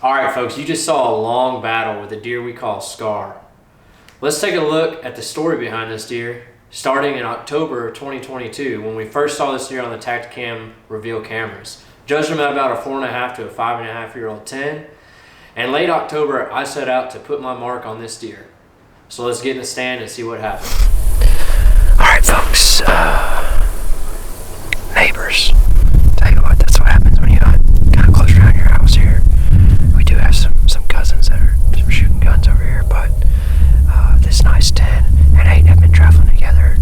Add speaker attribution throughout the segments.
Speaker 1: Alright folks, you just saw a long battle with a deer we call Scar. Let's take a look at the story behind this deer, starting in October of 2022 when we first saw this deer on the Tacticam reveal cameras. Judged him at about a 4.5 to a 5.5-year-old 10. And late October, I set out to put my mark on this deer. So let's get in the stand and see what happens.
Speaker 2: Alright folks, neighbors, tell you what, that's what happens when you're not kind of close around your house here. We do have some cousins that are shooting guns over here, but this nice 10 and 8 have been traveling together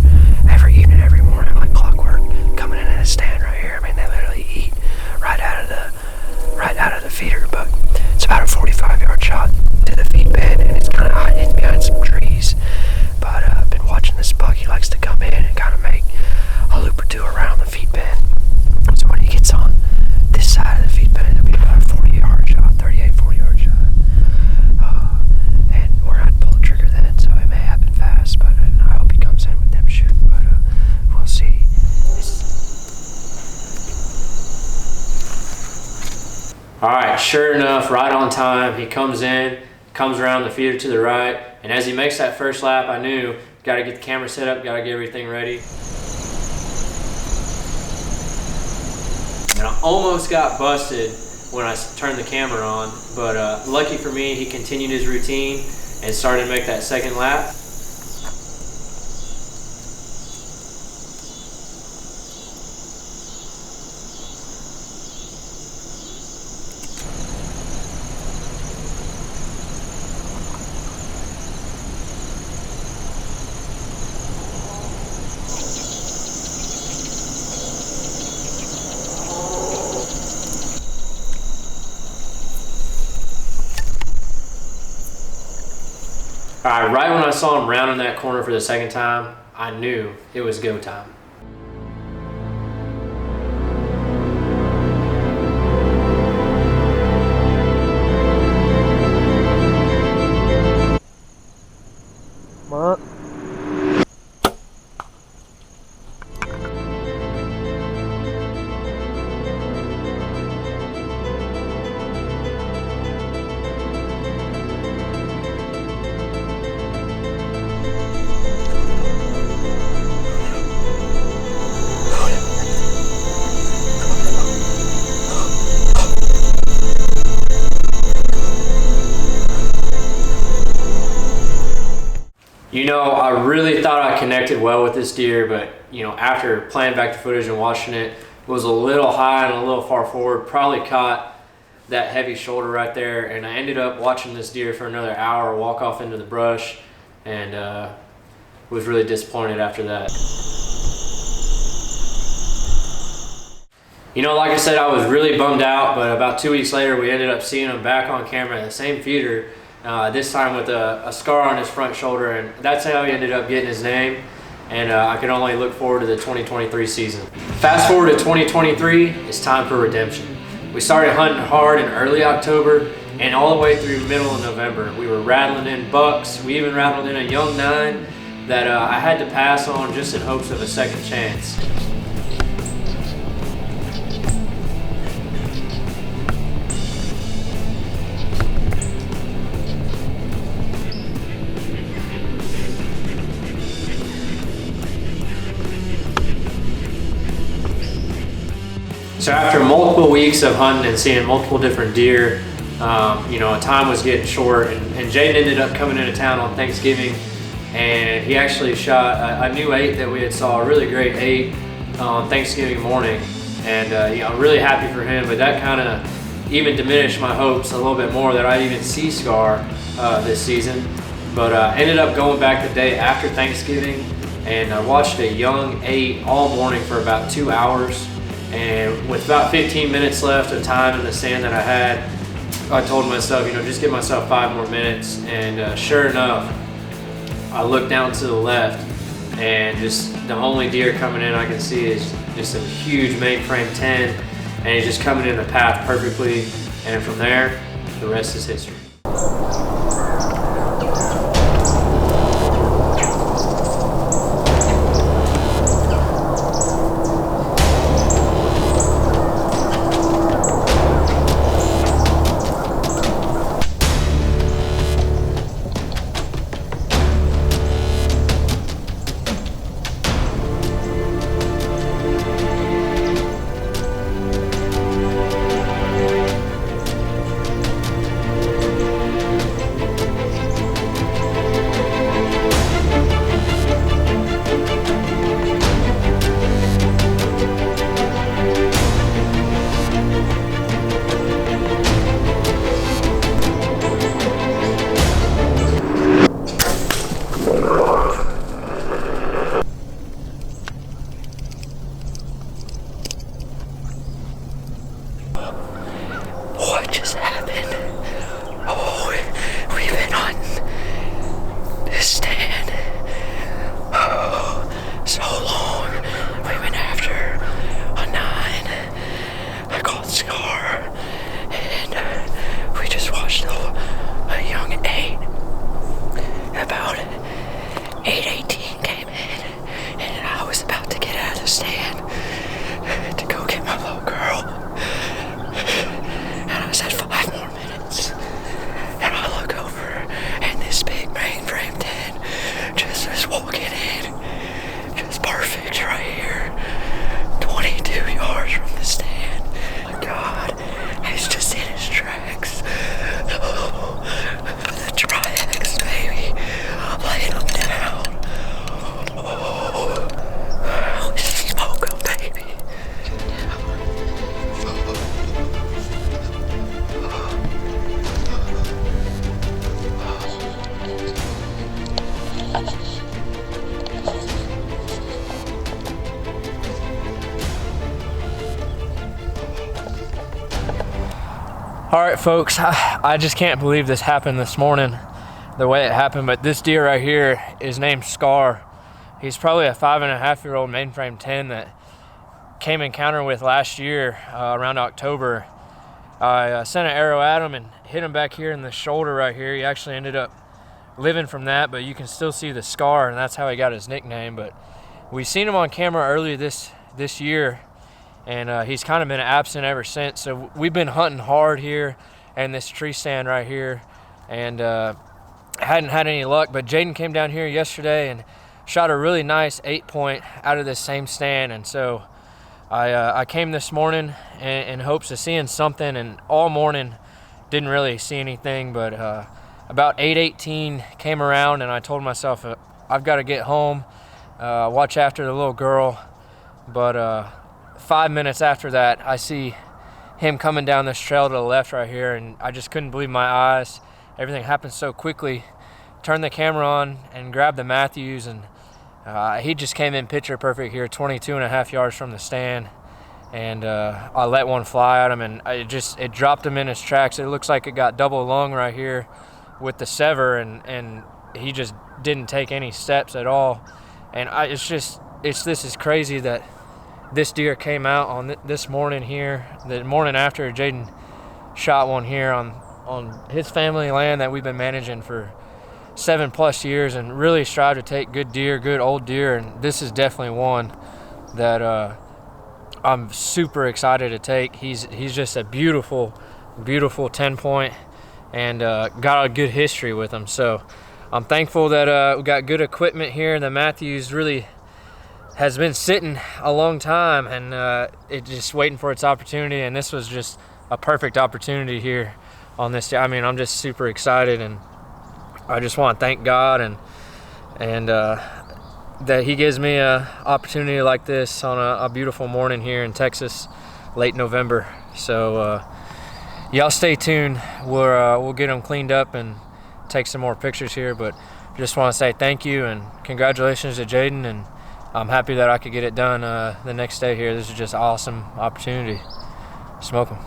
Speaker 2: every evening, every morning like clockwork, coming in at a stand right here. I mean, they literally eat right out of the feeder, but it's about a 45-yard shot to the feed bed, and it's kind of hiding behind some trees. But I've been watching this buck. He likes to come in and kind of make a loop or two around the feed bed. So when he gets on this side of the feed bed, it'll be about a 40-yard shot, 40-yard shot. And we're not pull the trigger then, so it may happen fast. But I hope he comes in with them shooting. But we'll see.
Speaker 1: Alright, sure enough, right on time, he comes in, comes around the feeder to the right, and as he makes that first lap, I knew, got to get the camera set up, got to get everything ready. And I almost got busted when I turned the camera on, but lucky for me, he continued his routine and started to make that second lap. Alright, right when I saw him rounding that corner for the second time, I knew it was go time.
Speaker 2: What?
Speaker 1: You know, I really thought I connected well with this deer, but you know, after playing back the footage and watching it, it was a little high and a little far forward, probably caught that heavy shoulder right there, and I ended up watching this deer for another hour walk off into the brush, and was really disappointed after that. You know, like I said, I was really bummed out, but about 2 weeks later, we ended up seeing him back on camera at the same feeder, this time with a scar on his front shoulder, and that's how he ended up getting his name. And I can only look forward to the 2023 season. Fast forward to 2023, it's time for redemption. We started hunting hard in early October and all the way through middle of November. We were rattling in bucks. We even rattled in a young 9 that I had to pass on just in hopes of a second chance. So after multiple weeks of hunting and seeing multiple different deer, you know, time was getting short, and Jaden ended up coming into town on Thanksgiving, and he actually shot a new 8 that we had saw, a really great 8 on Thanksgiving morning, and you know, really happy for him, but that kind of even diminished my hopes a little bit more that I'd even see Scar this season. But ended up going back the day after Thanksgiving, and I watched a young 8 all morning for about 2 hours. And with about 15 minutes left of time in the stand that I had, I told myself, you know, just give myself 5 more minutes. And sure enough, I looked down to the left, and just the only deer coming in I can see is just a huge mainframe 10, and he's just coming in the path perfectly. And from there, the rest is history. All right, folks, I just can't believe this happened this morning, the way it happened, but this deer right here is named Scar. He's probably a 5.5-year-old mainframe 10 that came encounter with last year around October. I sent an arrow at him and hit him back here in the shoulder right here. He actually ended up living from that, but you can still see the scar, and that's how he got his nickname. But we've seen him on camera earlier this year, and he's kind of been absent ever since. So we've been hunting hard here in this tree stand right here, and hadn't had any luck. But Jaden came down here yesterday and shot a really nice 8-point out of this same stand, and so I came this morning in hopes of seeing something, and all morning didn't really see anything. But about 8:18 came around, and I told myself I've got to get home, watch after the little girl. But 5 minutes after that, I see him coming down this trail to the left right here, and I just couldn't believe my eyes. Everything happened so quickly. Turned the camera on and grabbed the Matthews, and he just came in picture perfect here, 22.5 yards from the stand. And I let one fly at him, and it dropped him in his tracks. It looks like it got double lung right here with the sever, and he just didn't take any steps at all. And this is crazy that this deer came out on this morning here, the morning after Jaden shot one here on his family land that we've been managing for 7+ years, and really strive to take good deer, good old deer. And this is definitely one that I'm super excited to take. He's just a beautiful 10-point, and got a good history with him. So I'm thankful that we got good equipment here. The Matthews really has been sitting a long time, and it just waiting for its opportunity, and this was just a perfect opportunity here on this day. I mean, I'm just super excited, and I just want to thank God and that he gives me a opportunity like this on a beautiful morning here in Texas, late November. So y'all stay tuned. We'll get them cleaned up and take some more pictures here, but just want to say thank you and congratulations to Jaden, and I'm happy that I could get it done the next day here. This is just an awesome opportunity. Smoke 'em.